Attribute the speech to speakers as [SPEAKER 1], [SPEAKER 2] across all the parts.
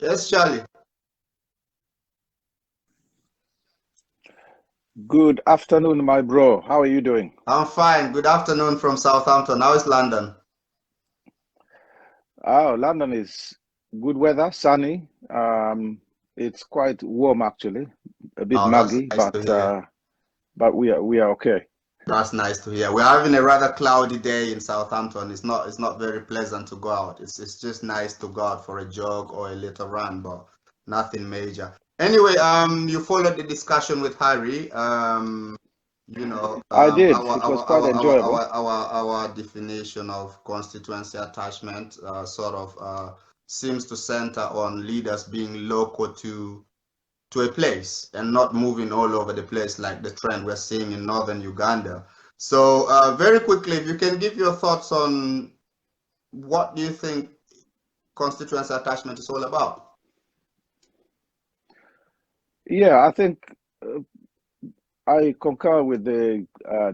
[SPEAKER 1] Yes, Charlie.
[SPEAKER 2] Good afternoon, my bro. How are you doing?
[SPEAKER 1] I'm fine. Good afternoon from Southampton. How is London?
[SPEAKER 2] Oh, London is good weather, sunny. It's quite warm actually, a bit
[SPEAKER 1] Oh, that's
[SPEAKER 2] muggy,
[SPEAKER 1] nice to hear.
[SPEAKER 2] but we are okay.
[SPEAKER 1] That's nice to hear. We're having a rather cloudy day in Southampton. It's not very pleasant to go out. It's just nice to go out for a jog or a little run, but nothing major. Anyway, you followed the discussion with Harry.
[SPEAKER 2] I did.
[SPEAKER 1] Our
[SPEAKER 2] It was
[SPEAKER 1] our
[SPEAKER 2] quite
[SPEAKER 1] our our
[SPEAKER 2] enjoyable.
[SPEAKER 1] our our definition of constituency attachment sort of seems to center on leaders being local to a place and not moving all over the place like the trend we're seeing in northern Uganda. So, very quickly, if you can give your thoughts on what do you think constituency attachment is all about?
[SPEAKER 2] Yeah, I think uh, I concur with the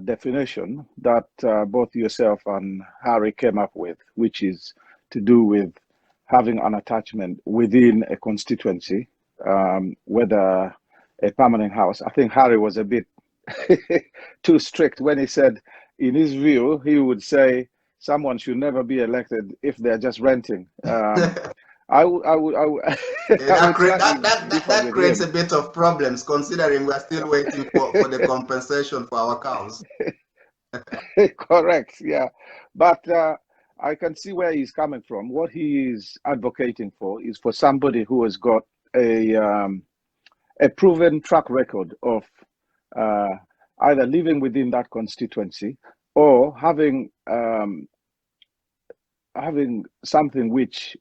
[SPEAKER 2] definition that both yourself and Harry came up with, which is to do with having an attachment within a constituency, whether a permanent house. I think Harry was a bit too strict when he said, in his view, he would say someone should never be elected if they're just renting.
[SPEAKER 1] Yeah,
[SPEAKER 2] I
[SPEAKER 1] that,
[SPEAKER 2] would
[SPEAKER 1] cre-
[SPEAKER 2] slightly
[SPEAKER 1] that
[SPEAKER 2] differ
[SPEAKER 1] that
[SPEAKER 2] with
[SPEAKER 1] creates a
[SPEAKER 2] him.
[SPEAKER 1] bit of problems considering we're still waiting for the compensation for our cows.
[SPEAKER 2] Correct, yeah. But I can see where he's coming from. What he is advocating for is for somebody who has got a proven track record of uh, either living within that constituency or having something which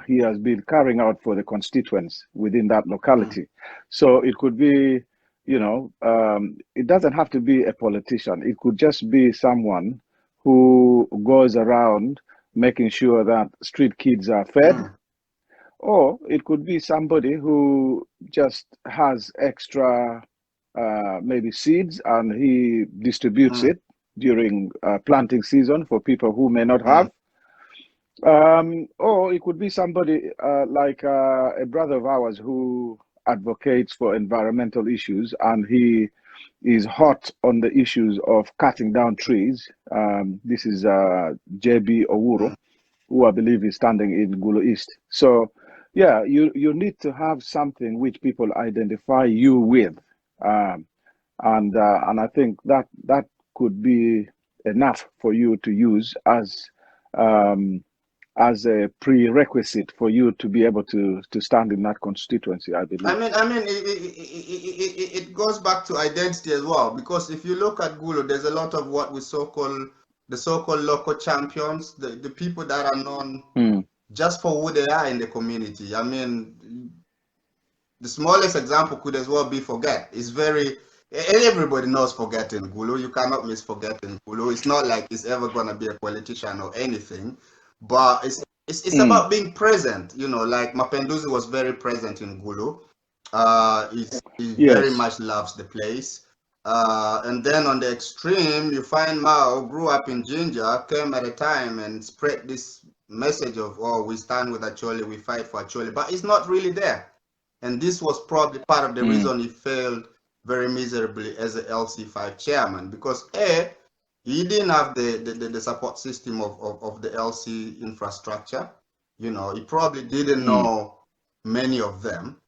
[SPEAKER 2] he has been carrying out for the constituents within that
[SPEAKER 1] Mm,
[SPEAKER 2] locality. So it could be, it doesn't have to be a politician. It could just be someone who goes around making sure that street kids are fed,
[SPEAKER 1] mm,
[SPEAKER 2] or it could be somebody who just has extra maybe seeds and he distributes
[SPEAKER 1] mm,
[SPEAKER 2] it during planting season for people who may not
[SPEAKER 1] mm,
[SPEAKER 2] have. Or it could be somebody like a brother of ours who advocates for environmental issues and he is hot on the issues of cutting down trees. This is JB Owuro,
[SPEAKER 1] mm.
[SPEAKER 2] who I believe is standing in Gulu East. So, yeah, you need to have something which people identify you with, um, and I think that could be enough for you to use um, as a prerequisite for you to be able to stand in that constituency, I believe.
[SPEAKER 1] It goes back to identity as well because if you look at Gulu, there's a lot of what we so-called local champions, the people that are known
[SPEAKER 2] Hmm.
[SPEAKER 1] just for who they are in the community. I mean, the smallest example could as well be Forget. It's very everybody knows Forget in Gulu. You cannot miss Forget in Gulu. It's not like he's ever gonna be a politician or anything, but it's
[SPEAKER 2] Hmm.
[SPEAKER 1] about being present. Like Mapenduzi was very present in Gulu. He very
[SPEAKER 2] Yes.
[SPEAKER 1] much loves the place. And then on the extreme, you find Mao grew up in Jinja, came at a time and spread this message of, oh, we stand with Acholi, we fight for Acholi, but it's not really there. And this was probably part of the
[SPEAKER 2] Hmm.
[SPEAKER 1] reason he failed very miserably as a LC5 chairman because A, he didn't have the support system of the LC infrastructure. He probably didn't
[SPEAKER 2] Hmm.
[SPEAKER 1] know many of them,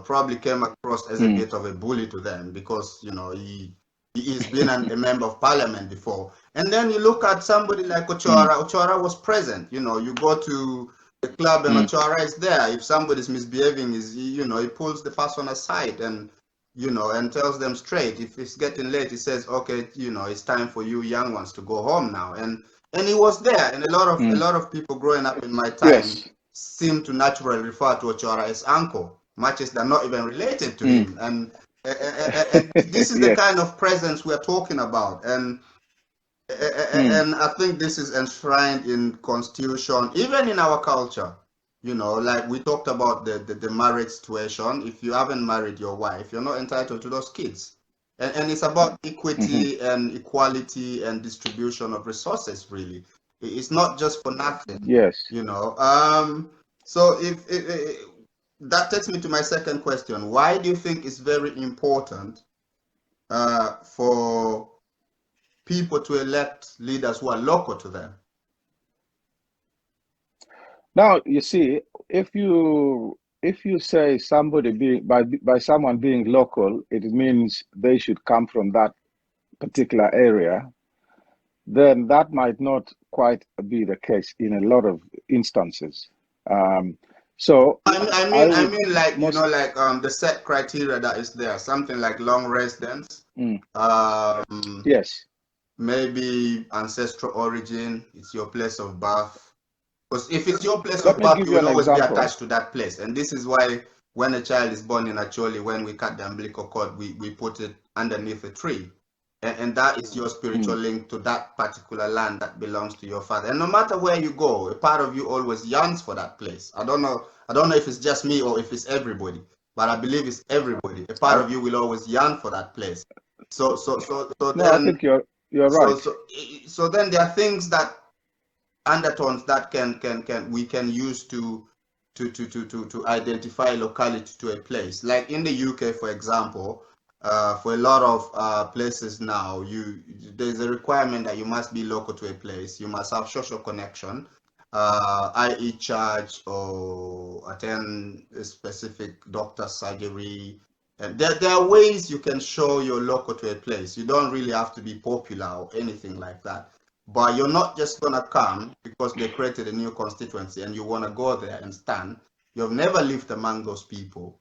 [SPEAKER 1] probably came across as a
[SPEAKER 2] Hmm.
[SPEAKER 1] bit of a bully to them because, he's been a member of parliament before. And then you look at somebody like
[SPEAKER 2] Hmm.
[SPEAKER 1] Ochora. Ochora was present. You go to the club and
[SPEAKER 2] Hmm.
[SPEAKER 1] Ochora is there. If somebody's misbehaving, he pulls the person aside and and tells them straight. If it's getting late, he says, okay, it's time for you young ones to go home now. And he was there. And a
[SPEAKER 2] Hmm.
[SPEAKER 1] lot of people growing up in my time
[SPEAKER 2] Yes.
[SPEAKER 1] seem to naturally refer to Ochora as uncle, much as they're not even related to
[SPEAKER 2] Hmm.
[SPEAKER 1] him. And this is the
[SPEAKER 2] Yes.
[SPEAKER 1] kind of presence we're talking about.
[SPEAKER 2] Hmm.
[SPEAKER 1] And I think this is enshrined in constitution, even in our culture. Like we talked about the marriage situation. If you haven't married your wife, you're not entitled to those kids. And it's about
[SPEAKER 2] Hmm.
[SPEAKER 1] equity and equality and distribution of resources, really. It's not just for nothing,
[SPEAKER 2] Yes.
[SPEAKER 1] you know. So if that takes me to my second question. Why do you think it's very important for people to elect leaders who are local to them?
[SPEAKER 2] Now, you see, if you say somebody being by someone being local, it means they should come from that particular area, then that might not quite be the case in a lot of instances. So I
[SPEAKER 1] I
[SPEAKER 2] would
[SPEAKER 1] mean, like, you
[SPEAKER 2] most
[SPEAKER 1] know, like the set criteria that is there, something like long residence,
[SPEAKER 2] mm,
[SPEAKER 1] um,
[SPEAKER 2] yes.
[SPEAKER 1] maybe ancestral origin, it's your place of birth. Because if it's your place
[SPEAKER 2] Let
[SPEAKER 1] of
[SPEAKER 2] me
[SPEAKER 1] birth,
[SPEAKER 2] give
[SPEAKER 1] you
[SPEAKER 2] you
[SPEAKER 1] will
[SPEAKER 2] an
[SPEAKER 1] always be
[SPEAKER 2] example.
[SPEAKER 1] attached to that place. And this is why when a child is born in Acholi, when we cut the umbilical cord, we put it underneath a tree. And that is your spiritual
[SPEAKER 2] Mm.
[SPEAKER 1] link to that particular land that belongs to your father. And no matter where you go, a part of you always yearns for that place. I don't know if it's just me or if it's everybody, but I believe it's everybody. A part
[SPEAKER 2] I,
[SPEAKER 1] of you will always yearn for that place. So
[SPEAKER 2] no, I
[SPEAKER 1] then
[SPEAKER 2] think you're
[SPEAKER 1] so
[SPEAKER 2] right.
[SPEAKER 1] so so then there are things that undertones that can we can use to identify locality to a place. Like in the UK, for example, for a lot of places now, there's a requirement that you must be local to a place. You must have social connection, i.e., church or attend a specific doctor's surgery. And there are ways you can show you're local to a place. You don't really have to be popular or anything like that. But you're not just gonna come because they created a new constituency and you wanna go there and stand. You've never lived among those people.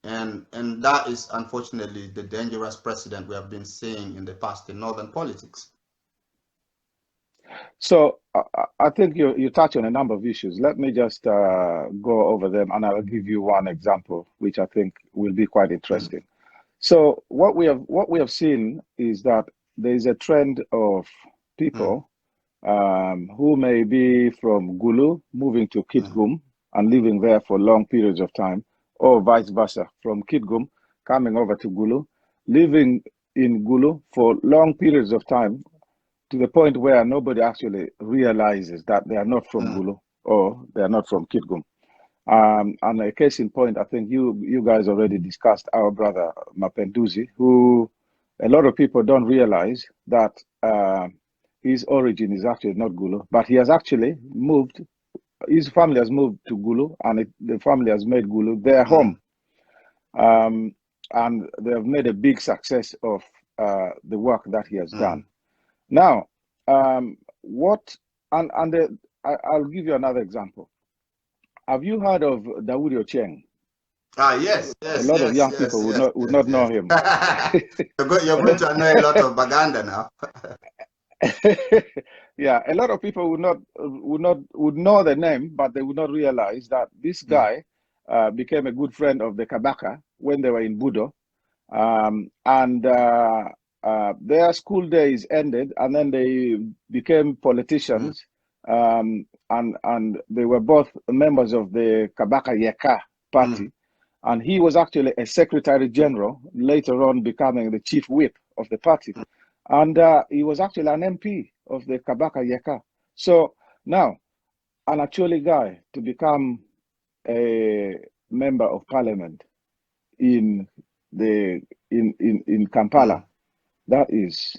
[SPEAKER 1] And that is unfortunately the dangerous precedent we have been seeing in the past in northern politics.
[SPEAKER 2] So I think you touch on a number of issues. Let me just go over them, and I'll give you one example, which I think will be quite
[SPEAKER 1] Mm,
[SPEAKER 2] interesting. So what we have seen is that there is a trend of
[SPEAKER 1] mm,
[SPEAKER 2] people who may be from Gulu moving to
[SPEAKER 1] mm,
[SPEAKER 2] Kitgum and living there for long periods of time, or vice versa, from Kitgum coming over to Gulu, living in Gulu for long periods of time to the point where nobody actually realizes that they are not from
[SPEAKER 1] mm,
[SPEAKER 2] Gulu or they are not from Kitgum. And a case in point, I think you guys already discussed our brother Mapenduzi, who a lot of people don't realize that his origin is actually not Gulu, but he has actually moved. His family has moved to Gulu, and the family has made Gulu their home.
[SPEAKER 1] mm,
[SPEAKER 2] Um, and they have made a big success of the work that he has done.
[SPEAKER 1] mm.
[SPEAKER 2] Now, what and I'll give you another example. Have you heard of Dawood Ocheng?
[SPEAKER 1] Ah, yes,
[SPEAKER 2] A
[SPEAKER 1] yes,
[SPEAKER 2] lot of
[SPEAKER 1] yes,
[SPEAKER 2] young
[SPEAKER 1] yes,
[SPEAKER 2] people would
[SPEAKER 1] yes,
[SPEAKER 2] not
[SPEAKER 1] yes,
[SPEAKER 2] know
[SPEAKER 1] yes.
[SPEAKER 2] him.
[SPEAKER 1] You're going to know a lot of Baganda now.
[SPEAKER 2] Yeah, a lot of people would know the name, but they would not realize that this
[SPEAKER 1] Mm,
[SPEAKER 2] guy became a good friend of the Kabaka when they were in Budo, and their school days ended, and then they became
[SPEAKER 1] mm,
[SPEAKER 2] politicians, and they were both members of the Kabaka Yeka
[SPEAKER 1] mm,
[SPEAKER 2] party, and he was actually a secretary general, later on becoming the chief whip of the party, and he was actually an MP of the Kabaka Yeka. So now, an actually guy to become a member of parliament in the in
[SPEAKER 1] mm.
[SPEAKER 2] Kampala, that is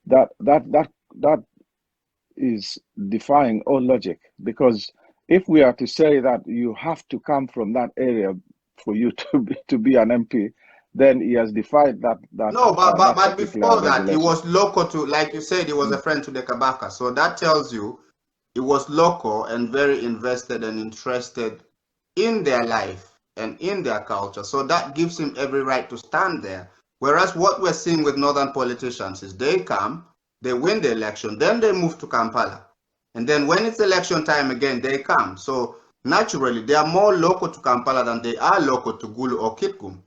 [SPEAKER 2] that is defying all logic, because if we are to say that you have to come from that area for you to be an MP, then he has defied
[SPEAKER 1] No,
[SPEAKER 2] that
[SPEAKER 1] but
[SPEAKER 2] particular
[SPEAKER 1] before that, he
[SPEAKER 2] regulation.
[SPEAKER 1] was local to, like you said, he was a
[SPEAKER 2] Mm.
[SPEAKER 1] friend to the Kabaka. So that tells you he was local and very invested and interested in their life and in their culture. So that gives him every right to stand there. Whereas what we're seeing with northern politicians is they come, they win the election, then they move to Kampala. And then when it's election time again, they come. So naturally, they are more local to Kampala than they are local to Gulu or Kitgum.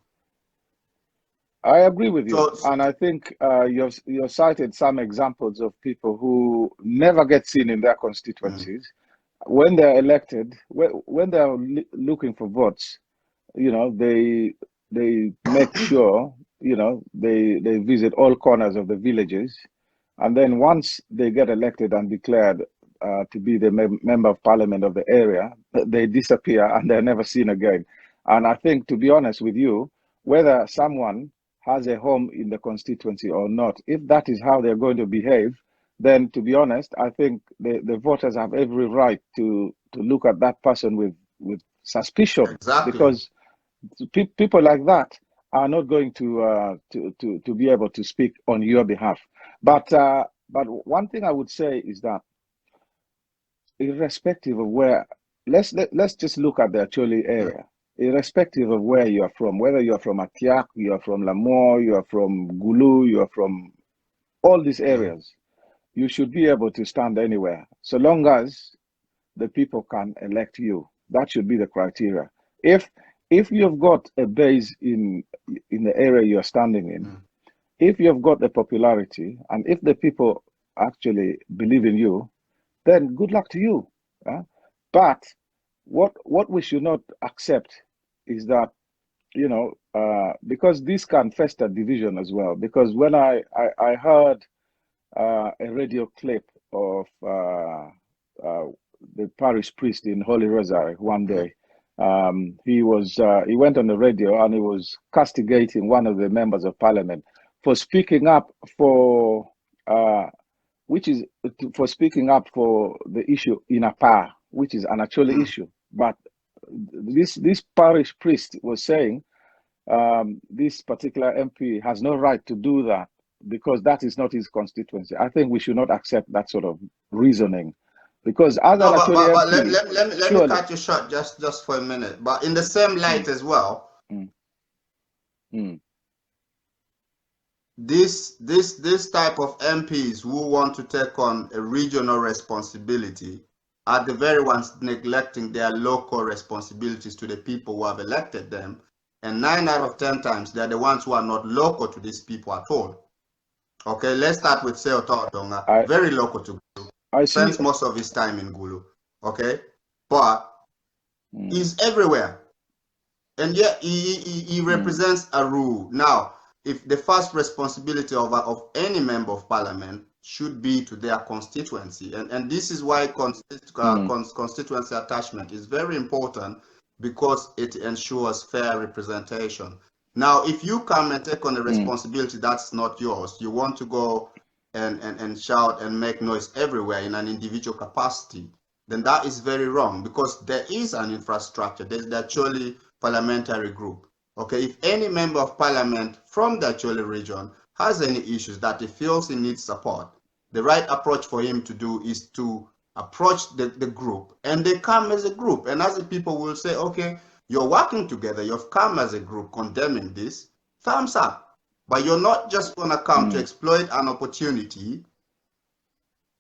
[SPEAKER 2] I agree with you,
[SPEAKER 1] So,
[SPEAKER 2] and I think you've cited some examples of people who never get seen in their
[SPEAKER 1] mm,
[SPEAKER 2] constituencies. When they're elected, when they're looking for votes, they make sure, they visit all corners of the villages, and then once they get elected and declared to be the member of parliament of the area, they disappear and they're never seen again. And I think, to be honest with you, whether someone has a home in the constituency or not, if that is how they're going to behave, then to be honest, I think the voters have every right to look at that person with suspicion,
[SPEAKER 1] Exactly.
[SPEAKER 2] because people like that are not going to be able to speak on your behalf. But one thing I would say is that, irrespective of where, let's just look at the Acholi
[SPEAKER 1] Mm,
[SPEAKER 2] area. Irrespective of where you are from, whether you are from Atiak, you are from Lamor, you are from Gulu, you are from all these
[SPEAKER 1] mm,
[SPEAKER 2] areas, you should be able to stand anywhere, so long as the people can elect you. That should be the criteria. If if you've got a base in the area you're standing in,
[SPEAKER 1] mm.
[SPEAKER 2] if you've got the popularity, and if the people actually believe in you, then good luck to you. But what we should not accept is that, because this can fester division as well. Because when I heard a radio clip of uh, the parish priest in Holy Rosary one
[SPEAKER 1] Mhm.
[SPEAKER 2] day. He went on the radio and he was castigating one of the members of parliament for speaking up for uh, which is for speaking up for the issue in Apa, which is an actual
[SPEAKER 1] Mm.
[SPEAKER 2] issue. But this parish priest was saying, this particular MP has no right to do that because that is not his constituency. I think we should not accept that sort of reasoning, because as
[SPEAKER 1] No,
[SPEAKER 2] an actually
[SPEAKER 1] but
[SPEAKER 2] MP,
[SPEAKER 1] let me
[SPEAKER 2] surely.
[SPEAKER 1] cut you short just for a minute. But in the same light
[SPEAKER 2] Mm,
[SPEAKER 1] as well,
[SPEAKER 2] mm, mm,
[SPEAKER 1] this type of MPs who want to take on a regional responsibility are the very ones neglecting their local responsibilities to the people who have elected them. And 9 out of 10 times, they're the ones who are not local to these people at all. Okay, let's start with Seo Donga,
[SPEAKER 2] I
[SPEAKER 1] very local to Gulu,
[SPEAKER 2] I see.
[SPEAKER 1] spends most of his time in Gulu. Okay, but
[SPEAKER 2] Mm,
[SPEAKER 1] he's everywhere. And yet he
[SPEAKER 2] mm,
[SPEAKER 1] represents a rule. Now, if the first responsibility of any member of parliament should be to their constituency, and this is why
[SPEAKER 2] mm,
[SPEAKER 1] constituency attachment is very important, because it ensures fair representation. Now, if you come and take on a
[SPEAKER 2] mm,
[SPEAKER 1] responsibility that's not yours, you want to go and shout and make noise everywhere in an individual capacity, then that is very wrong, because there is an infrastructure. There's actually parliamentary group. Okay, if any member of parliament from the Acholi region has any issues that he feels he needs support, the right approach for him to do is to approach the group, and they come as a group. And as the people will say, okay, you're working together, you've come as a group condemning this, thumbs up. But you're not just going to come to
[SPEAKER 2] mm,
[SPEAKER 1] exploit an opportunity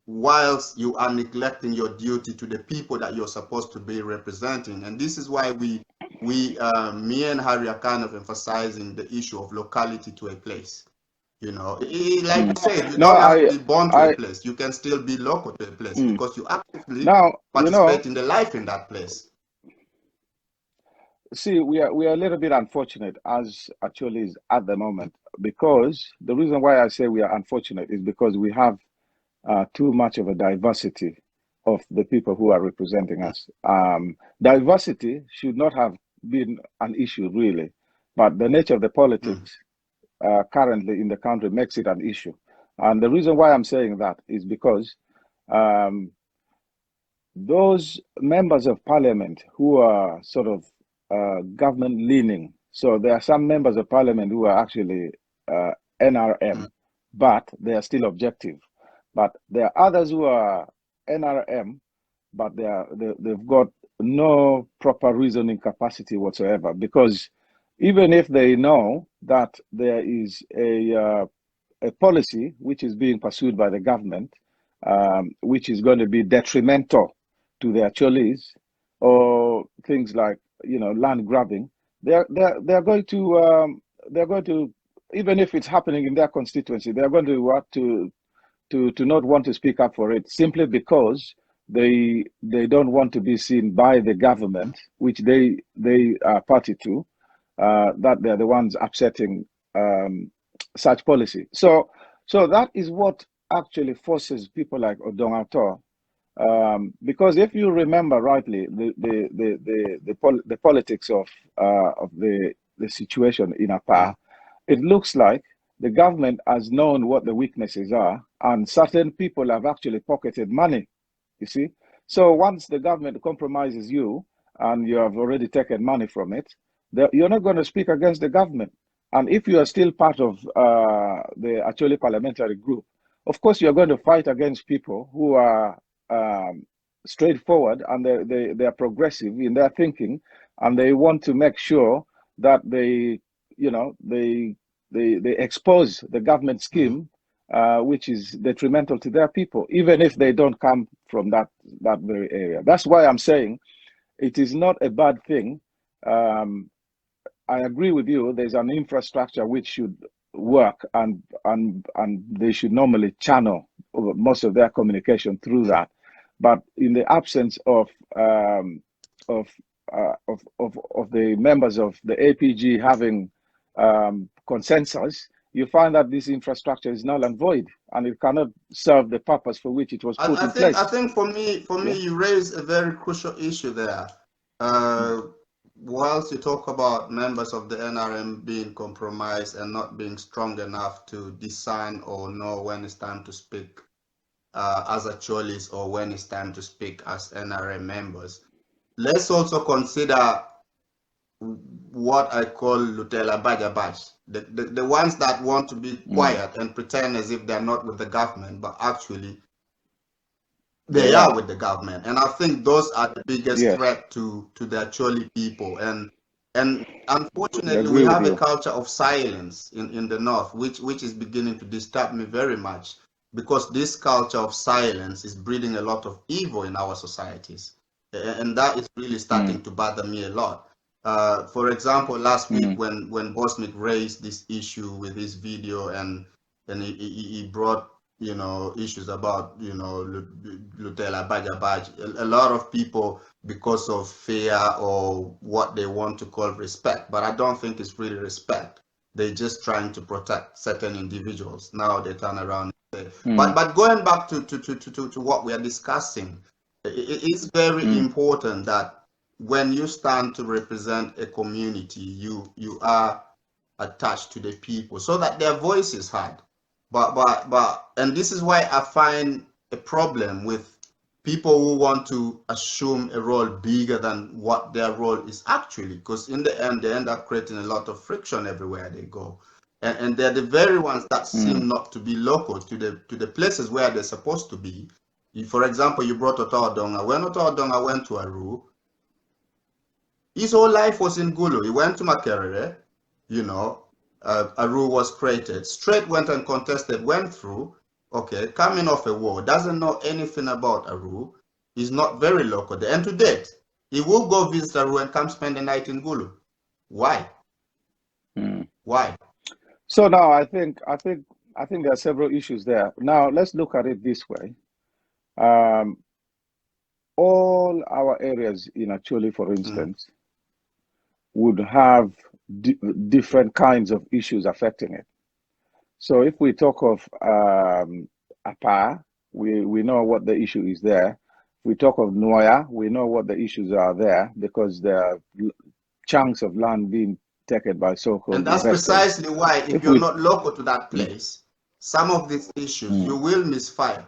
[SPEAKER 1] whilst you are neglecting your duty to the people that you're supposed to be representing. And this is why me and Harry are kind of emphasizing the issue of locality to a place. Like
[SPEAKER 2] mm.
[SPEAKER 1] you said, you
[SPEAKER 2] No,
[SPEAKER 1] don't have to be born to a
[SPEAKER 2] I,
[SPEAKER 1] place. You can still be local to a place
[SPEAKER 2] mm.
[SPEAKER 1] because you actively
[SPEAKER 2] Now,
[SPEAKER 1] participate in the life in that place.
[SPEAKER 2] see, we are a little bit unfortunate as actually is at the moment, because the reason why I say we are unfortunate is because we have too much of a diversity of the people who are representing us. Diversity should not have been an issue, really, but the nature of the
[SPEAKER 1] Mm,
[SPEAKER 2] politics currently in the country makes it an issue. And the reason why I'm saying that is because um, those members of parliament who are sort of government leaning, so there are some members of parliament who are actually
[SPEAKER 1] mm,
[SPEAKER 2] NRM, but they are still objective. But there are others who are NRM, but they've got no proper reasoning capacity whatsoever. Because even if they know that there is a policy which is being pursued by the government, which is going to be detrimental to their cholis, or things like, land grabbing, they're going to even if it's happening in their constituency, they're going to want to not want to speak up for it, simply because they don't want to be seen by the government, which they are party to, that they're the ones upsetting such policy. So that is what actually forces people like Odongato Because if you remember rightly, the politics of the situation in APA, it looks like the government has known what the weaknesses are, and certain people have actually pocketed money. You see, so once the government compromises you, and you have already taken money from it, you're not going to speak against the government. And if you are still part of the actually parliamentary group, of course, you're going to fight against people who are straightforward, and they are progressive in their thinking, and they want to make sure that they expose the government scheme, which is detrimental to their people, even if they don't come from that very area. That's why I'm saying it is not a bad thing. I agree with you. There's an infrastructure which should work, and they should normally channel most of their communication through that. But in the absence of the members of the APG having consensus, you find that this infrastructure is null and void, and it cannot serve the purpose for which it was put in place.
[SPEAKER 1] I think for me, you raise a very crucial issue there. Whilst you talk about members of the NRM being compromised and not being strong enough to discern or know when it's time to speak as a Cholis or when it's time to speak as NRM members, let's also consider what I call Lutela Bajabaj, the ones that want to be quiet and pretend as if they're not with the government, but actually they are with the government. And I think those are the biggest threat to the Acholi people. And unfortunately, we have a culture of silence in the North, which is beginning to disturb me very much, because this culture of silence is breeding a lot of evil in our societies. And that is really starting to bother me a lot. For example, last week when Bosnick raised this issue with his video, and he brought issues about Lutela Bajabaj, a lot of people, because of fear or what they want to call respect, but I don't think it's really respect. They're just trying to protect certain individuals. Now they turn around and say, but going back to what we are discussing, it is very important that when you stand to represent a community, you are attached to the people so that their voice is heard. And this is why I find a problem with people who want to assume a role bigger than what their role is actually, because in the end, they end up creating a lot of friction everywhere they go. And they're the very ones that seem not to be local to the places where they're supposed to be. For example, you brought Otawa Donga. When Otawa Donga went to Aru, his whole life was in Gulu. He went to Makerere, Aru was created. Straight went and contested, went through, okay, coming off a war, doesn't know anything about Aru, is not very local there. And to date, he will go visit Aru and come spend the night in Gulu. Why? Why?
[SPEAKER 2] So now I think there are several issues there. Now let's look at it this way. All our areas in Acholi, for instance, would have different kinds of issues affecting it. So if we talk of APA, we know what the issue is there. We talk of Noya, we know what the issues are there, because there are chunks of land being taken by so-called
[SPEAKER 1] And that's
[SPEAKER 2] investors.
[SPEAKER 1] precisely why, if you're not local to that place, some of these issues you will misfire.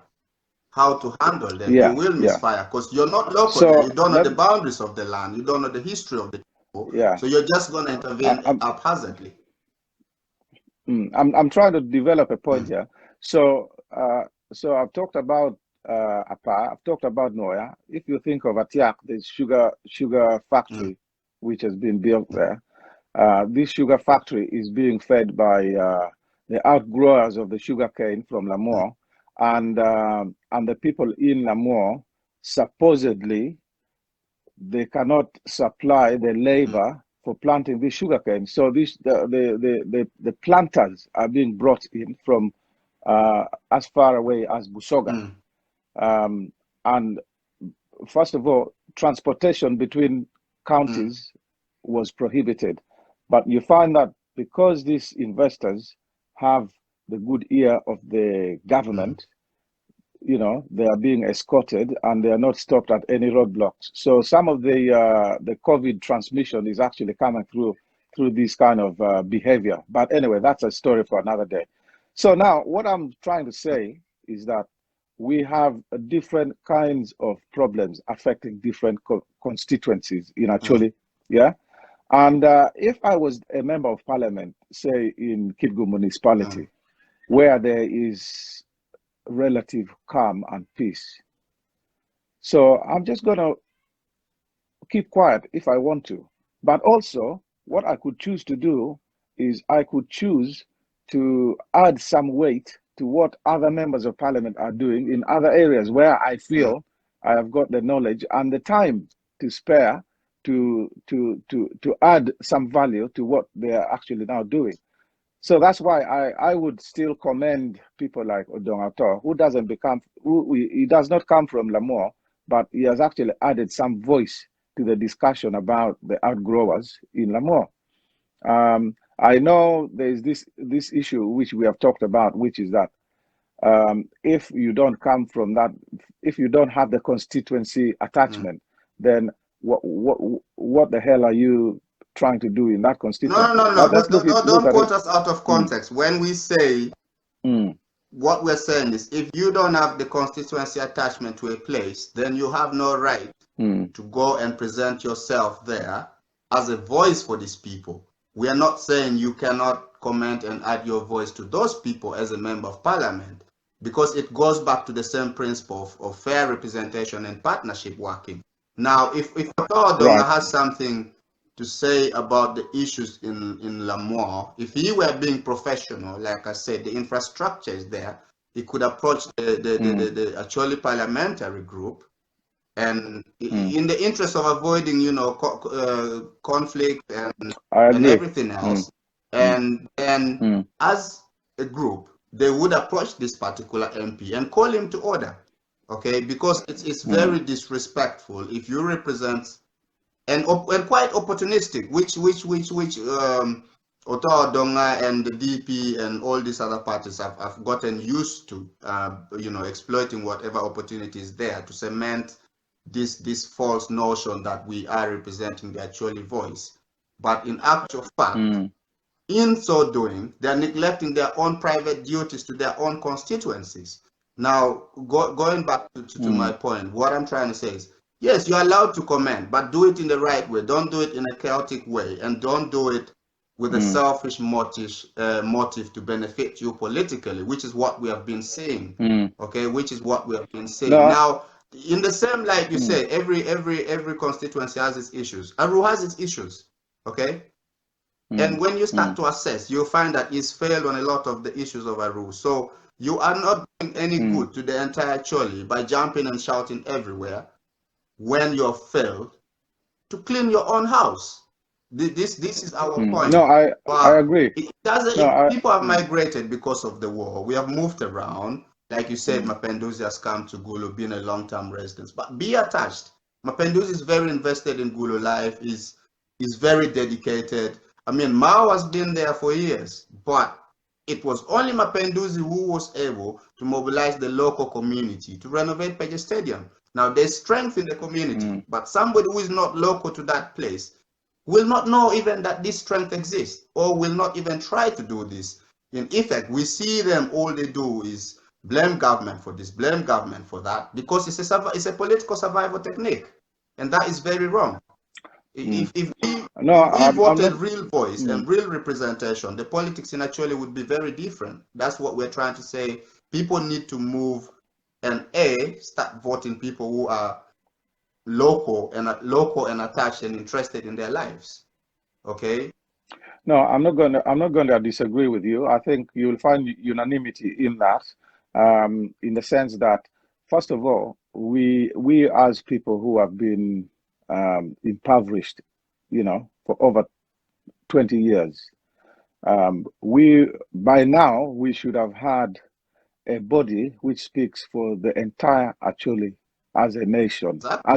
[SPEAKER 1] How to handle them, you will misfire, because you're not local there. You don't know the boundaries of the land, you don't know the history of the people, so you're just going to intervene haphazardly.
[SPEAKER 2] I'm trying to develop a point here. So I've talked about APA, I've talked about Noya. If you think of Atiak, the sugar factory which has been built there, this sugar factory is being fed by the outgrowers of the sugar cane from Lamour. And the people in Lamour, supposedly, they cannot supply the labor for planting this sugarcane. So the planters are being brought in from as far away as Busoga. And first of all, transportation between counties was prohibited. But you find that because these investors have the good ear of the government, they are being escorted and they are not stopped at any roadblocks. So some of the COVID transmission is actually coming through this kind of behavior. But anyway, that's a story for another day. So now what I'm trying to say is that we have different kinds of problems affecting different constituencies in actually, yeah. And if I was a member of parliament, say in Kitgum municipality, where there is relative calm and peace, so I'm just going to keep quiet if I want to. But also, what I could choose to do is I could choose to add some weight to what other members of parliament are doing in other areas where I feel I have got the knowledge and the time to spare to add some value to what they are actually now doing. So that's why I would still commend people like Odongato, who he does not come from Lamore, but he has actually added some voice to the discussion about the outgrowers in Lamore. I know there's this issue which we have talked about, which is that if you don't come from that, if you don't have the constituency attachment, then what the hell are you trying to do in that constituency?
[SPEAKER 1] No.
[SPEAKER 2] But let's
[SPEAKER 1] Don't,
[SPEAKER 2] look
[SPEAKER 1] don't
[SPEAKER 2] at
[SPEAKER 1] quote
[SPEAKER 2] it.
[SPEAKER 1] us out of context. When we say, what we're saying is, if you don't have the constituency attachment to a place, then you have no right to go and present yourself there as a voice for these people. We are not saying you cannot comment and add your voice to those people as a member of parliament, because it goes back to the same principle of fair representation and partnership working. Now, if Odonga has something to say about the issues in Lamore, if he were being professional, like I said, the infrastructure is there, he could approach the actually parliamentary group, and in the interest of avoiding, conflict and everything else, and then as a group, they would approach this particular MP and call him to order, okay? Because it's very disrespectful if you represent and quite opportunistic, which Otawa Donga and the DP and all these other parties have gotten used to, exploiting whatever opportunity is there to cement this false notion that we are representing the actual voice. But in actual fact, in so doing, they are neglecting their own private duties to their own constituencies. Now, going back to my point, what I'm trying to say is, yes, you're allowed to comment, but do it in the right way. Don't do it in a chaotic way, and don't do it with a selfish motive to benefit you politically, which is what we have been seeing. Okay, which is what we have been saying. Now, in the same light, you say every constituency has its issues. Aru has its issues. Okay. And when you start to assess, you'll find that he's failed on a lot of the issues of Aru. So you are not doing any good to the entire Choli by jumping and shouting everywhere when you have failed to clean your own house. This is our point.
[SPEAKER 2] No, I agree.
[SPEAKER 1] People have migrated because of the war. We have moved around. Like you said, Mapenduzi has come to Gulu, being a long-term resident. But be attached. Mapenduzi is very invested in Gulu life, is very dedicated. I mean, Mao has been there for years, but it was only Mapenduzi who was able to mobilize the local community to renovate Peje Stadium. Now, there's strength in the community, but somebody who is not local to that place will not know even that this strength exists, or will not even try to do this. In effect, we see them, all they do is blame government for this, blame government for that, because it's a political survival technique, and that is very wrong. If we voted real voice and real representation, the politics in actually would be very different. That's what we're trying to say. People need to move and start voting people who are local and attached and interested in their lives. Okay.
[SPEAKER 2] No, I'm not going to disagree with you. I think you'll find unanimity in that, in the sense that, first of all, we as people who have been impoverished, for over 20 years, by now we should have had a body which speaks for the entire Acholi as a nation, exactly.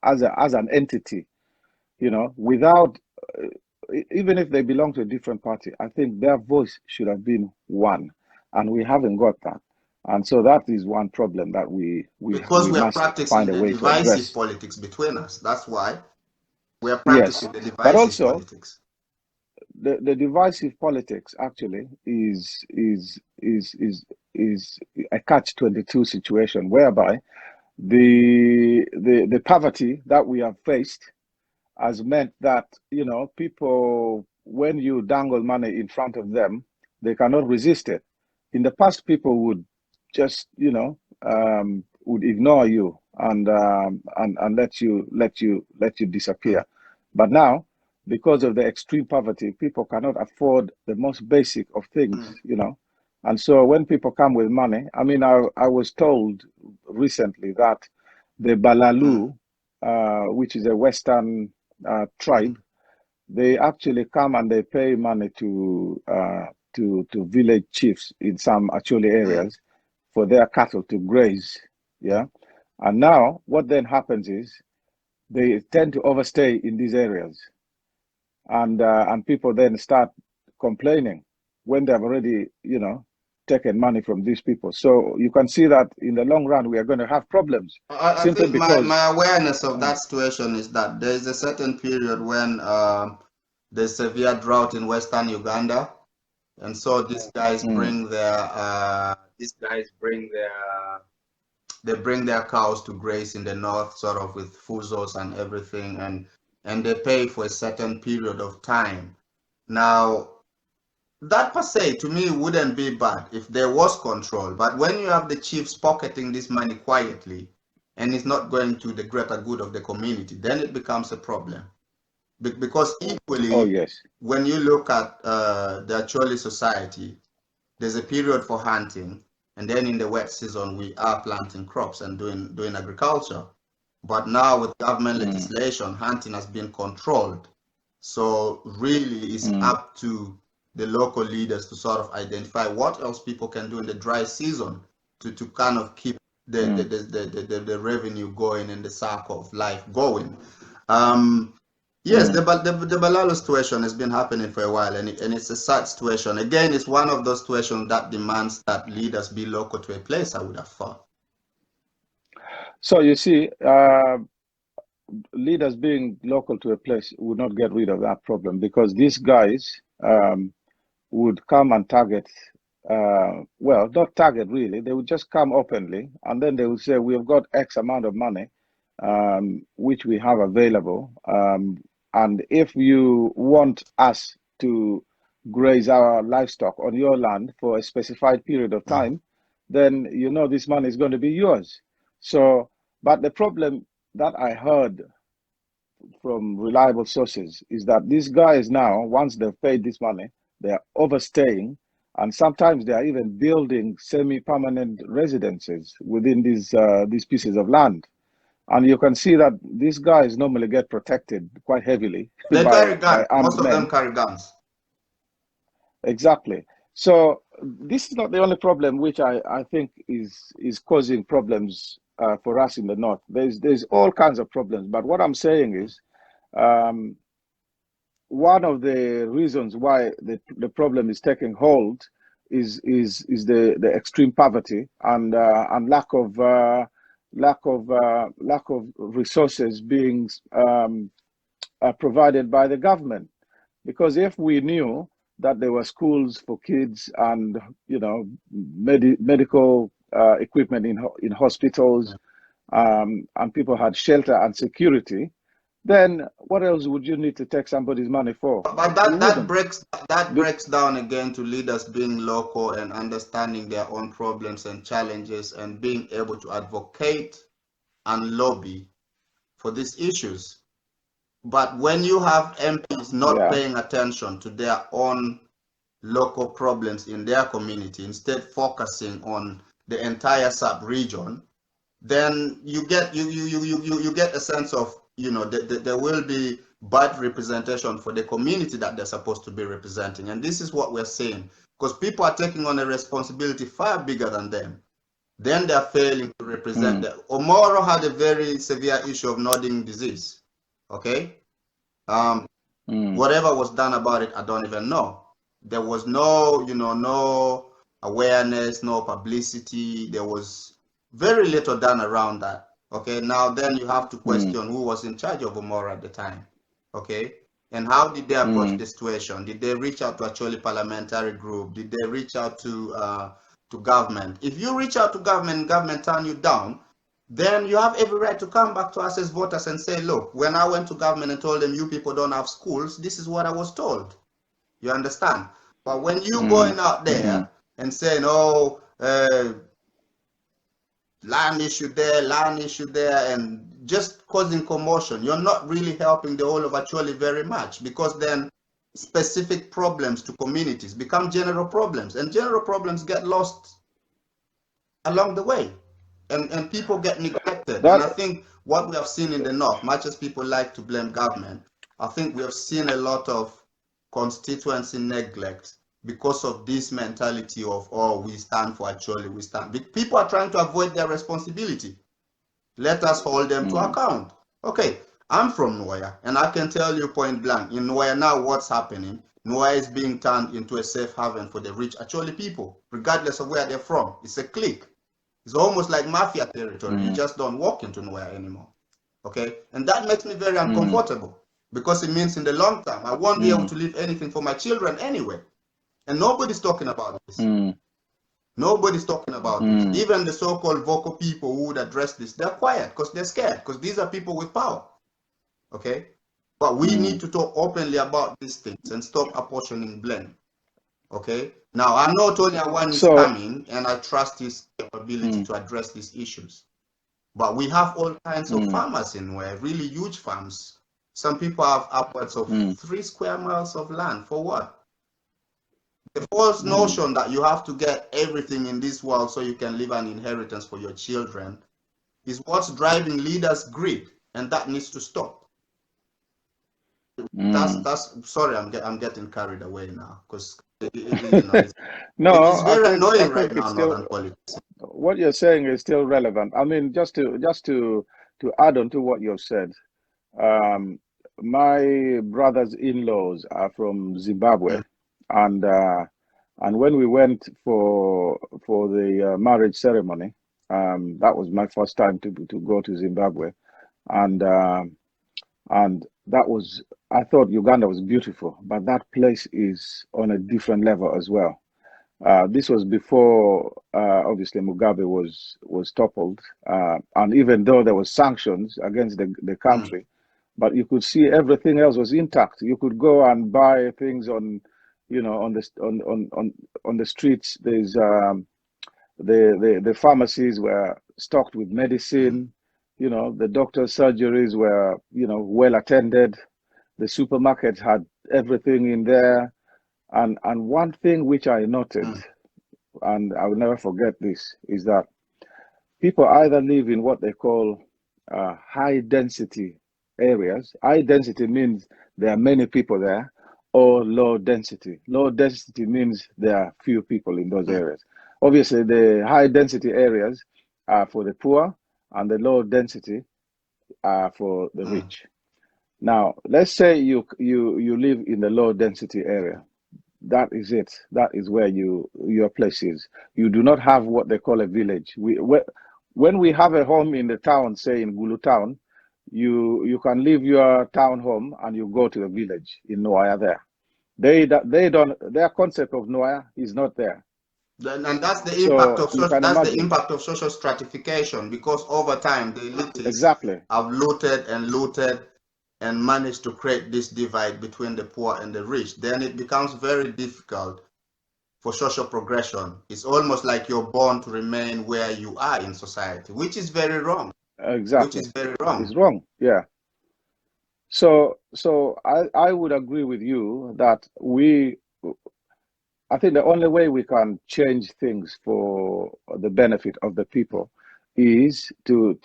[SPEAKER 2] as an entity, without, even if they belong to a different party, I think their voice should have been one, and we haven't got that. And so that is one problem that we
[SPEAKER 1] Because we are
[SPEAKER 2] must find
[SPEAKER 1] practicing
[SPEAKER 2] a
[SPEAKER 1] the
[SPEAKER 2] way to
[SPEAKER 1] divisive
[SPEAKER 2] address.
[SPEAKER 1] politics between us. That's why we are
[SPEAKER 2] Yes,
[SPEAKER 1] practicing the
[SPEAKER 2] but
[SPEAKER 1] divisive
[SPEAKER 2] also
[SPEAKER 1] politics.
[SPEAKER 2] the divisive politics actually is a catch-22 situation whereby the poverty that we have faced has meant that, people, when you dangle money in front of them, they cannot resist it. In the past, people would just, would ignore you and let you
[SPEAKER 1] Mm,
[SPEAKER 2] disappear. But now, because of the extreme poverty, people cannot afford the most basic of things,
[SPEAKER 1] mm,
[SPEAKER 2] And so when people come with money, I mean, I was told recently that the
[SPEAKER 1] mm,
[SPEAKER 2] Balalu, which is a Western tribe,
[SPEAKER 1] mm,
[SPEAKER 2] they actually come and they pay money to village chiefs in some actually
[SPEAKER 1] mm.
[SPEAKER 2] areas for their cattle to graze. Yeah, and now what then happens is they tend to overstay in these areas, and people then start complaining when they've already taken money from these people. So you can see that in the long run we are going to have problems
[SPEAKER 1] I
[SPEAKER 2] simply
[SPEAKER 1] think my
[SPEAKER 2] because.
[SPEAKER 1] awareness of
[SPEAKER 2] Mm,
[SPEAKER 1] that situation is that there is a certain period when there's severe drought in Western Uganda, and so
[SPEAKER 2] mm,
[SPEAKER 1] these guys bring they bring their cows to graze in the north, sort of with fuzos and everything, and they pay for a certain period of time. Now, that per se to me wouldn't be bad if there was control, but when you have the chiefs pocketing this money quietly and it's not going to the greater good of the community, then it becomes a problem. Because
[SPEAKER 2] oh
[SPEAKER 1] equally,
[SPEAKER 2] yes.
[SPEAKER 1] when you look at the Acholi society, there's a period for hunting, and then in the wet season we are planting crops and doing agriculture. But now with government
[SPEAKER 2] Mm,
[SPEAKER 1] legislation, hunting has been controlled. So really it's
[SPEAKER 2] mm,
[SPEAKER 1] up to the local leaders to sort of identify what else people can do in the dry season to kind of keep
[SPEAKER 2] mm.
[SPEAKER 1] the revenue going and the cycle of life going. Um, Yes,
[SPEAKER 2] Mm.
[SPEAKER 1] the Balalo situation has been happening for a while, and it's a sad situation. Again, it's one of those situations that demands that leaders be local to a place, I would have thought.
[SPEAKER 2] So you see, leaders being local to a place would not get rid of that problem because these guys would come and target. Well, not target really. They would just come openly, and then they would say, "We have got X amount of money, which we have available, and if you want us to graze our livestock on your land for a specified period of
[SPEAKER 1] Mm.
[SPEAKER 2] time, then this money is going to be yours." So, but the problem that I heard from reliable sources is that these guys now, once they've paid this money, they are overstaying, and sometimes they are even building semi-permanent residences within these pieces of land. And you can see that these guys normally get protected quite heavily
[SPEAKER 1] They carry
[SPEAKER 2] by
[SPEAKER 1] guns.
[SPEAKER 2] armed
[SPEAKER 1] Most of them
[SPEAKER 2] men.
[SPEAKER 1] carry guns.
[SPEAKER 2] Exactly. So this is not the only problem which I think is causing problems for us in the north. There's all kinds of problems, but what I'm saying is um, one of the reasons why the problem is taking hold is the extreme poverty and lack of resources being provided by the government. Because if we knew that there were schools for kids and medical equipment in hospitals, and people had shelter and security, then what else would you need to take somebody's money for?
[SPEAKER 1] But
[SPEAKER 2] You
[SPEAKER 1] that
[SPEAKER 2] wouldn't. Be-
[SPEAKER 1] breaks down again to leaders being local and understanding their own problems and challenges and being able to advocate and lobby for these issues. But when you have MPs not
[SPEAKER 2] yeah.
[SPEAKER 1] paying attention to their own local problems in their community, instead focusing on the entire sub-region, then you get a sense of there will be bad representation for the community that they're supposed to be representing, and this is what we're seeing because people are taking on a responsibility far bigger than them. Then they're failing to represent
[SPEAKER 2] Mm,
[SPEAKER 1] them. Omoro had a very severe issue of nodding disease. Okay, um,
[SPEAKER 2] mm,
[SPEAKER 1] whatever was done about it, I don't even know. There was no, no awareness, no publicity. There was very little done around that. Okay, now then you have to question who was in charge of Omoro at the time. Okay, and how did they approach the situation? Did they reach out to actually parliamentary group? Did they reach out to government? If you reach out to government, government turn you down, then you have every right to come back to us as voters and say, look, when I went to government and told them you people don't have schools, this is what I was told. You understand? But when you going out there and saying, oh, land issue there, and just causing commotion, you're not really helping the whole of Acholi very much, because then specific problems to communities become general problems, and general problems get lost along the way, and people get neglected. And I think what we have seen in the North, much as people like to blame government, I think we have seen a lot of constituency neglect because of this mentality of, oh, we stand for Acholi, we stand. People are trying to avoid their responsibility. Let us hold them to account. Okay, I'm from Nwaya, and I can tell you point blank, in Nwaya now what's happening, Nwaya is being turned into a safe haven for the rich Acholi people, regardless of where they're from. It's a clique. It's almost like mafia territory. You just don't walk into Nwaya anymore. Okay, and that makes me very uncomfortable, because it means in the long term, I won't be able to leave anything for my children anyway. And nobody's talking about this. Nobody's talking about this. Even the so-called vocal people who would address this, they're quiet because they're scared, because these are people with power. Okay? But we need to talk openly about these things and stop apportioning blame. Okay? Now, I know Tony Awan is coming, and I trust his capability to address these issues. But we have all kinds of farmers in where really huge farms. Some people have upwards of 3 square miles of land. For what? The false notion that you have to get everything in this world so you can leave an inheritance for your children is what's driving leaders' greed, and that needs to stop. That's sorry, I'm getting carried away now, because it's very annoying right now. Northern politics.
[SPEAKER 2] What you're saying is still relevant. I mean, just to add on to what you've said, my brother's in-laws are from Zimbabwe, and when we went for the marriage ceremony, that was my first time to go to Zimbabwe, and that was, I thought Uganda was beautiful, but that place is on a different level as well. This was before obviously Mugabe was toppled, and even though there was sanctions against the country, but you could see everything else was intact. You could go and buy things on the streets. There's the pharmacies were stocked with medicine. The doctor's surgeries were well attended. The supermarkets had everything in there. And one thing which I noted, and I will never forget this, is that people either live in what they call high density areas. High density means there are many people there, or low density. Low density means there are few people in those areas. Obviously, the high density areas are for the poor, and the low density are for the rich. Now, let's say you live in the low density area. That is it. That is where your place is. You do not have what they call a village. When we have a home in the town, say in Gulu town, you can leave your town home and you go to a village in Nwaya there. They don't. Their concept of Nwaya is not there.
[SPEAKER 1] And that's the impact of the impact of social stratification, because over time the elites have looted and managed to create this divide between the poor and the rich. Then it becomes very difficult for social progression. It's almost like you're born to remain where you are in society, which is very wrong.
[SPEAKER 2] Exactly.
[SPEAKER 1] Which is very wrong.
[SPEAKER 2] It's wrong, yeah. So I would agree with you that I think the only way we can change things for the benefit of the people is to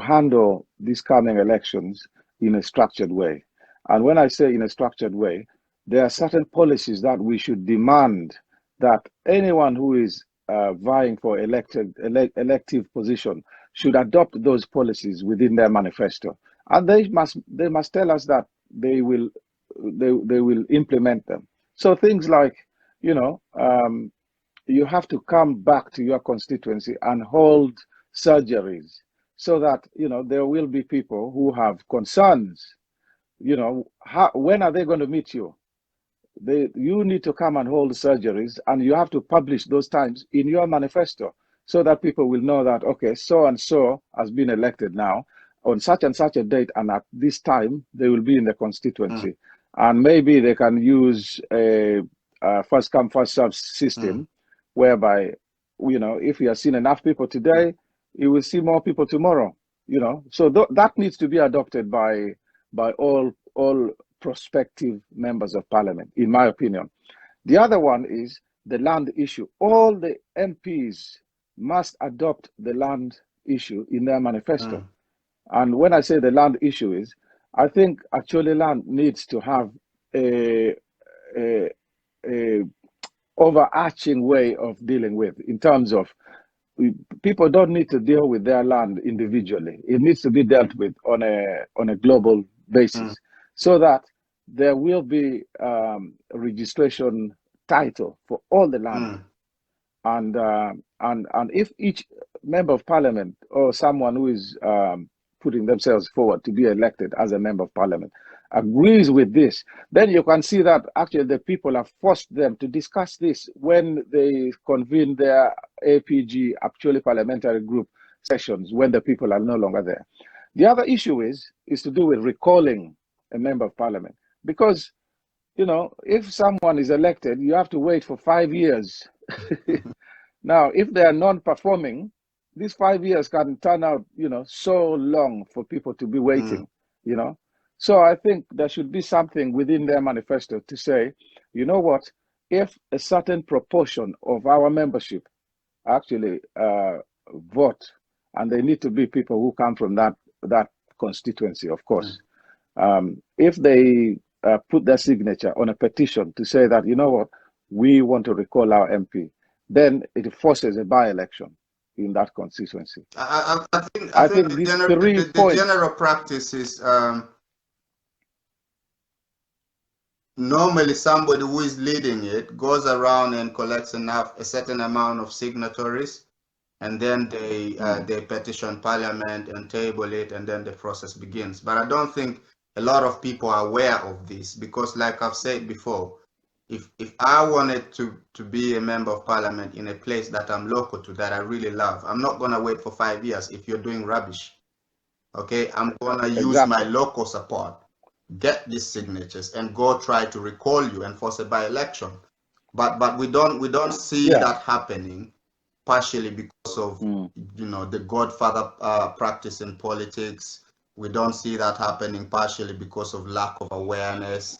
[SPEAKER 2] handle these coming elections in a structured way. And when I say in a structured way, there are certain policies that we should demand that anyone who is vying for elective position should adopt those policies within their manifesto, and they must tell us that they will implement them. So things like you have to come back to your constituency and hold surgeries so that, there will be people who have concerns. When are they going to meet you? You need to come and hold surgeries, and you have to publish those times in your manifesto so that people will know that, okay, so and so has been elected now on such and such a date, and at this time they will be in the constituency. And maybe they can use a first come, first serve system whereby, if you have seen enough people today, you will see more people tomorrow. So that needs to be adopted by all prospective members of parliament, in my opinion. The other one is the land issue. All the MPs must adopt the land issue in their manifesto. And when I say the land issue is, I think actually land needs to have a overarching way of dealing with, in terms of, people don't need to deal with their land individually. It needs to be dealt with on a global basis, so that there will be a registration title for all the land. And if each member of parliament or someone who is putting themselves forward to be elected as a member of parliament agrees with this, then you can see that actually the people have forced them to discuss this when they convene their APG, actually parliamentary group sessions, when the people are no longer there. The other issue is to do with recalling a member of parliament, because if someone is elected, you have to wait for 5 years. Now, if they are non-performing, these 5 years can turn out, so long for people to be waiting, So I think there should be something within their manifesto to say, you know what, if a certain proportion of our membership actually vote, and they need to be people who come from that constituency, of course. If they put their signature on a petition to say that, you know what, we want to recall our MP, then it forces a by-election in that constituency.
[SPEAKER 1] I think the general practice is normally somebody who is leading it goes around and collects a certain amount of signatories, and then they petition parliament and table it, and then the process begins. But I don't think a lot of people are aware of this, because like I've said before, if I wanted to be a member of parliament in a place that I'm local to, that I really love, I'm not gonna wait for 5 years if you're doing rubbish. Okay, I'm gonna use my local support, get these signatures, and go try to recall you and force a by-election. But we don't see that happening, partially because of the Godfather practice in politics. We don't see that happening partially because of lack of awareness.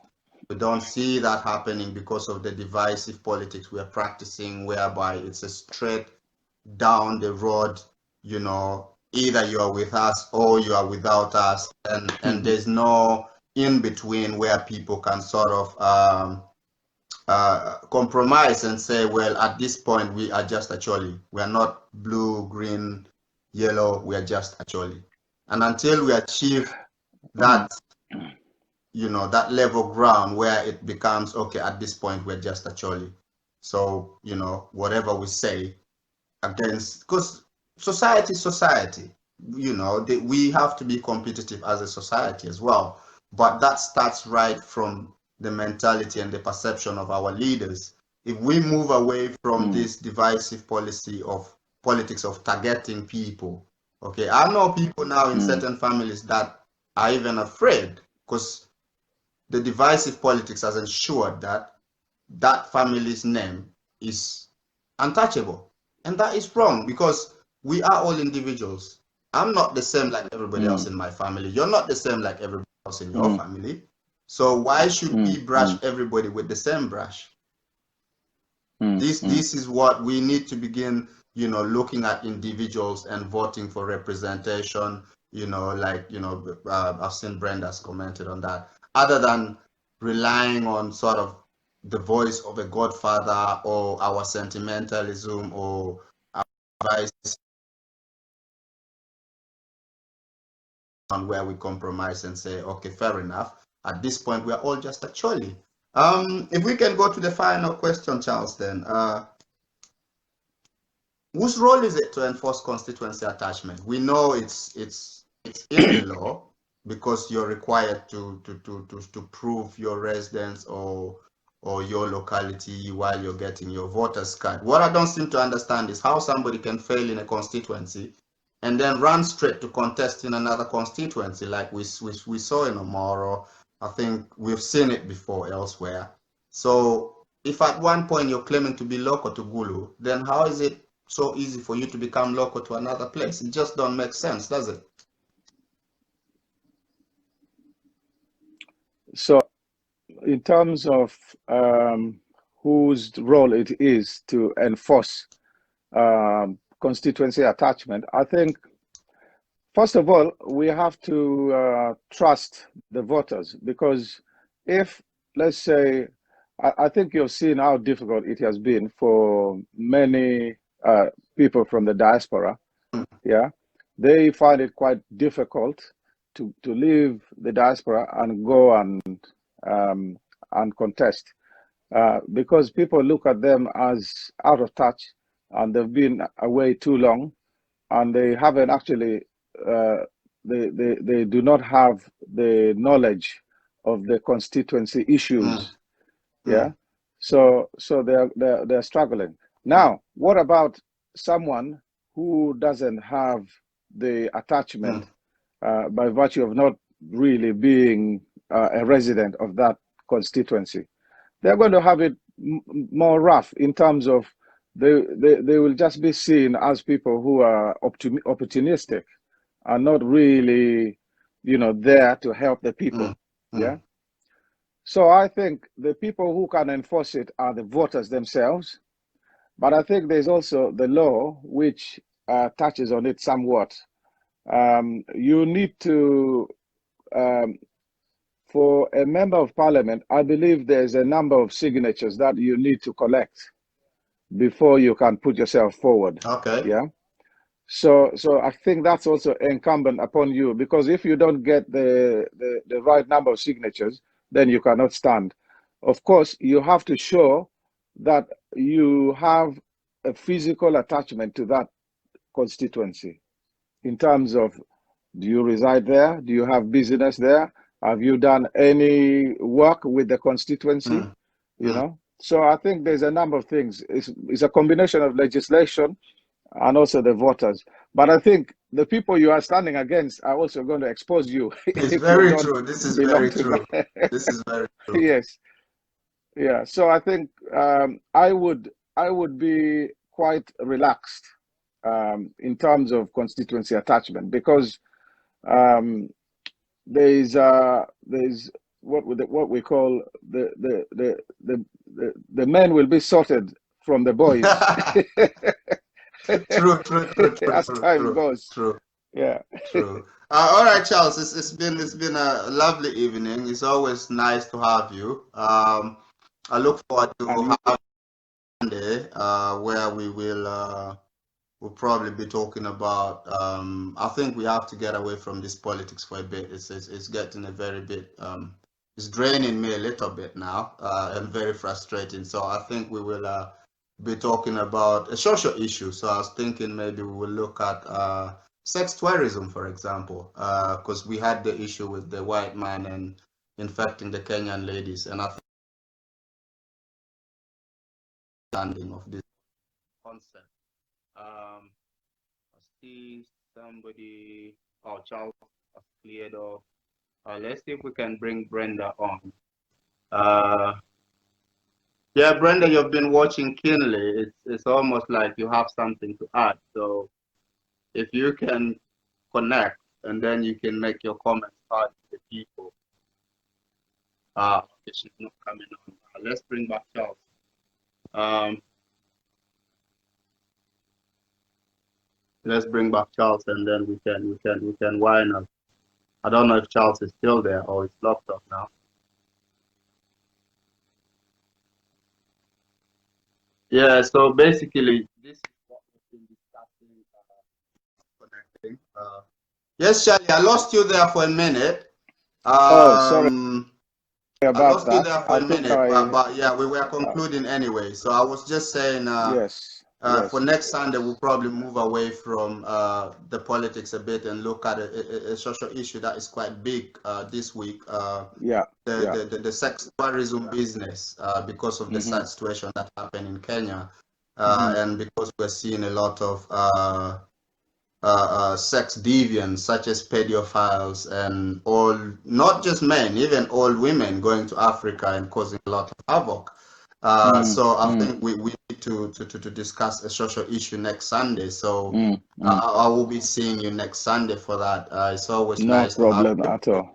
[SPEAKER 1] We don't see that happening because of the divisive politics we are practicing, whereby it's a straight down the road, either you are with us or you are without us, and there's no in between where people can sort of compromise and say, well, at this point we are just a Choli. We are not blue, green, yellow. We are just a Choli. And until we achieve that, that level ground where it becomes, okay, at this point we're just a Choli. So, whatever we say against, because society, we have to be competitive as a society as well. But that starts right from the mentality and the perception of our leaders. If we move away from this divisive politics of targeting people, okay, I know people now in certain families that are even afraid, because the divisive politics has ensured that that family's name is untouchable. And that is wrong, because we are all individuals. I'm not the same like everybody else in my family. You're not the same like everybody else in your family. So why should we brush everybody with the same brush? This is what we need to begin, looking at individuals and voting for representation, I've seen Brenda's commented on that. Other than relying on sort of the voice of a godfather or our sentimentalism or our advice on where we compromise and say, okay, fair enough. At this point, we are all just actually. If we can go to the final question, Charles, then. whose role is it to enforce constituency attachment? We know it's in the law because you're required to prove your residence or your locality while you're getting your voter's card. What I don't seem to understand is how somebody can fail in a constituency and then run straight to contest in another constituency, like we saw in Omoro. I think we've seen it before elsewhere. So if at one point you're claiming to be local to Gulu, then how is it so easy for you to become local to another place? It just don't make sense, does it?
[SPEAKER 2] So, in terms of whose role it is to enforce constituency attachment, I think, first of all, we have to trust the voters, because if, let's say, I think you've seen how difficult it has been for many people from the diaspora. Yeah, they find it quite difficult to leave the diaspora and go and contest, because people look at them as out of touch, and they've been away too long, and they haven't actually they do not have the knowledge of the constituency issues. Yeah, so they're struggling. Now, what about someone who doesn't have the attachment by virtue of not really being a resident of that constituency? They're going to have it more rough in terms of they will just be seen as people who are opportunistic and not really, there to help the people. Yeah. So I think the people who can enforce it are the voters themselves. But I think there's also the law which touches on it somewhat. You need to, for a member of parliament, I believe there's a number of signatures that you need to collect before you can put yourself forward.
[SPEAKER 1] Okay.
[SPEAKER 2] Yeah. So I think that's also incumbent upon you, because if you don't get the right number of signatures, then you cannot stand. Of course, you have to show that you have a physical attachment to that constituency, in terms of, do you reside there? Do you have business there? Have you done any work with the constituency? So I think there's a number of things. It's a combination of legislation and also the voters. But I think the people you are standing against are also going to expose you.
[SPEAKER 1] It's very true. This is very true. This is very true.
[SPEAKER 2] Yes. Yeah. So I think I would be quite relaxed in terms of constituency attachment, because there's what we call the men will be sorted from the boys.
[SPEAKER 1] True.
[SPEAKER 2] As time goes.
[SPEAKER 1] True.
[SPEAKER 2] Yeah.
[SPEAKER 1] True. All right, Charles. It's been a lovely evening. It's always nice to have you. I look forward to having Monday, where we'll probably be talking about. I think we have to get away from this politics for a bit. It's getting a very bit. It's draining me a little bit now, and very frustrating. So I think we will be talking about a social issue. So I was thinking maybe we will look at sex tourism, for example, because we had the issue with the white man and infecting the Kenyan ladies, and I think understanding of this concept. I see somebody. Oh, Charles has cleared off. Let's see if we can bring Brenda on. Yeah, Brenda, you've been watching keenly. It's almost like you have something to add. So if you can connect, and then you can make your comments hard to the people. She's not coming on. Let's bring back Charles. Let's bring back Charles, and then we can wind up. I don't know if Charles is still there or it's locked up now. Yeah, so basically this is what we've been discussing, connecting. Yes, Charlie, I lost you there for a minute.
[SPEAKER 2] Sorry about
[SPEAKER 1] I lost
[SPEAKER 2] that.
[SPEAKER 1] You there for a minute, but yeah, we were concluding anyway. So I was just saying,
[SPEAKER 2] yes.
[SPEAKER 1] For next Sunday, we'll probably move away from the politics a bit and look at a social issue that is quite big this week. The sex tourism business, because of the sad situation that happened in Kenya, and because we're seeing a lot of sex deviants such as pedophiles and all, not just men, even old women going to Africa and causing a lot of havoc. So I think we need to discuss a social issue next Sunday. So I will be seeing you next Sunday for that. It's always nice
[SPEAKER 2] to have you. At all.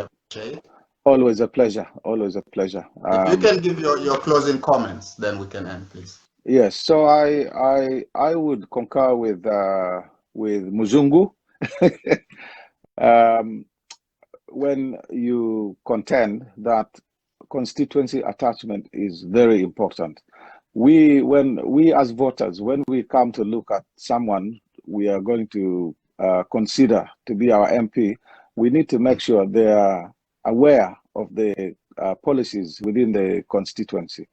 [SPEAKER 2] Always a pleasure. Always a pleasure.
[SPEAKER 1] If you can give your closing comments, then we can end, please.
[SPEAKER 2] Yes. So I would concur with Muzungu when you contend that constituency attachment is very important. When we as voters, when we come to look at someone we are going to consider to be our MP, we need to make sure they are aware of the policies within the constituency.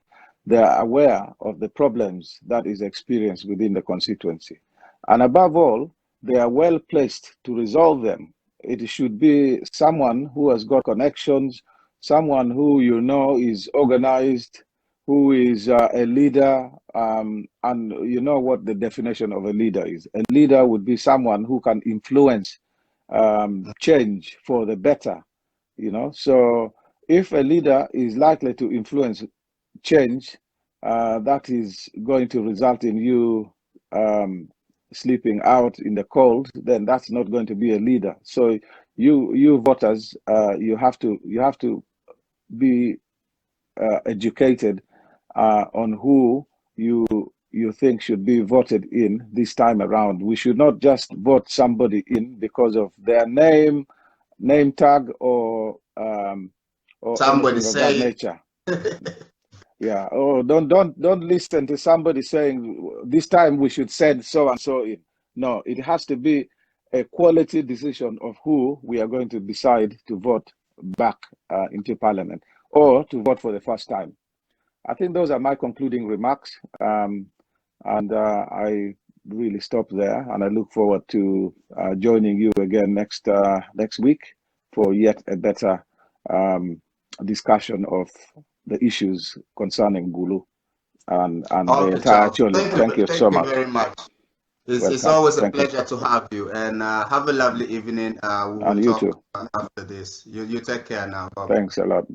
[SPEAKER 2] They are aware of the problems that is experienced within the constituency. And above all, they are well placed to resolve them. It should be someone who has got connections, someone who you know is organized, who is a leader, and you know what the definition of a leader is. A leader would be someone who can influence change for the better, you know. So if a leader is likely to influence change, that is going to result in you sleeping out in the cold, then that's not going to be a leader. So you voters, you have to be educated on who you think should be voted in this time around. We should not just vote somebody in because of their name tag or
[SPEAKER 1] somebody say
[SPEAKER 2] that nature. Yeah. Oh, don't listen to somebody saying this time we should send so and so in. No, it has to be a quality decision of who we are going to decide to vote back into Parliament or to vote for the first time. I think those are my concluding remarks, and I really stop there, and I look forward to joining you again next week for yet a better discussion of the issues concerning Gulu and the entire Chole. Thank you so much.
[SPEAKER 1] Thank you very much. It's always a pleasure to have you, and have a lovely evening. We will talk after this. You take care now. Bye.
[SPEAKER 2] Thanks a lot.